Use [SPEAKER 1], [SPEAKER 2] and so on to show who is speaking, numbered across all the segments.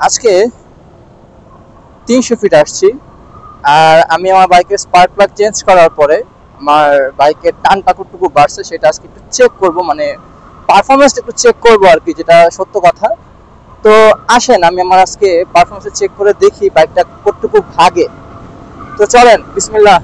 [SPEAKER 1] আজকে 300 ফিট আসছি। আর আমি আমার বাইকের স্পার্ক প্লাগ চেঞ্জ করার পরে আমার বাইকের টানটা কতটুকু বাড়ছে সেটা আজকে একটু চেক করব, মানে পারফরমেন্স একটু চেক করব আর কি, যেটা সত্য কথা। তো আসেন আমি আমার আজকে পারফরমেন্স চেক করে দেখি বাইকটা কতটুকু ভাগে। তো চলেন, বিসমিল্লাহ।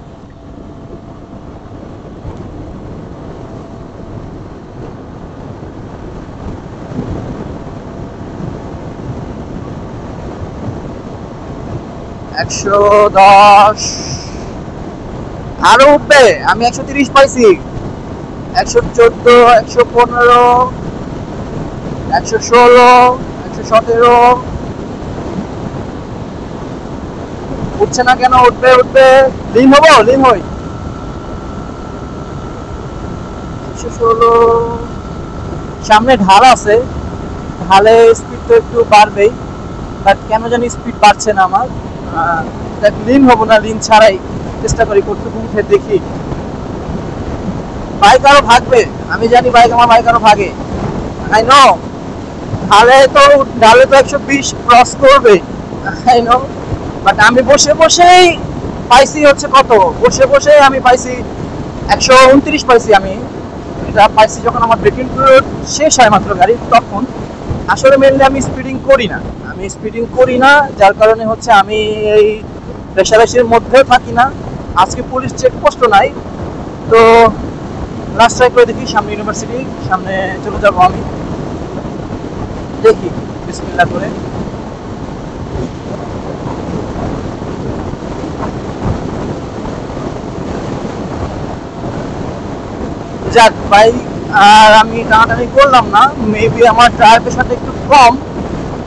[SPEAKER 1] 110, আরো উঠবে। আমি 130 পাইছি। 114, 115, 116, 117। উঠছে না কেন? উঠবে উঠবে। লিন হবো, লিন হই। 116। সামনে ঢাল আছে, ঢালে স্পিড তো একটু বাড়বেই, বাট কেন জানি স্পিড বাড়ছে না আমার। লিন হবো না, লিন ছাড়াই চেষ্টা করি, কতটুকু উঠে দেখি। বাইক আরো ভাগবে, আমি জানি আমার বাইক আরো ভাগে। I know. ঢালে তো 120 ক্রস করবে, আই নো। বাট আমি বসে বসেই পাইছি হচ্ছে কত, বসে বসে আমি পাইছি 129 পাইছি। আমি এটা পাইছি যখন আমার ব্রেকিং পিরিয়ড শেষ হয় মাত্র গাড়ি, তখন। আসলে মেনলি আমি স্পিডিং করি না, যার কারণে হচ্ছে আমি এই রেশারেশির মধ্যেও থাকি না। আজকে পুলিশ চেকপোস্টও নাই, তো লাস্ট ট্রাই করে দেখি। সামনে ইউনিভার্সিটি, সামনে চলে যাবো আমি। দেখি বিসমিল্লাহ করে। যাক ভাই, আর আমি টানাটানি করলাম না। মেবি আমার টায়ার প্রেশারটা একটু কম,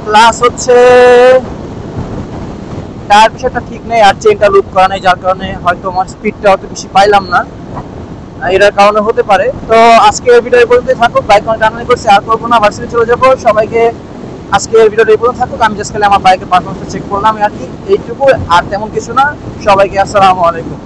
[SPEAKER 1] প্লাস হচ্ছে টায়ার প্রেশারটা ঠিক নেই আর চেনটা লুপ করা নেই, যার কারণে হয়তো আমার স্পিডটা অত বেশি পাইলাম না। এটার কারণে হতে পারে। তো আজকে ভিডিও এই পর্যন্তই থাকুক। বাইক অনেক টানাটানি করছি, আর করবো না, ভার্সিটি চলে যাবো। সবাইকে আজকের ভিডিওটা এই পর্যন্ত থাকুক। আমি জাস্ট খালি আমার বাইকের পারফরমেন্স চেক করলাম আর কি, এইটুকু, আর তেমন কিছু না। সবাইকে আসসালামু আলাইকুম।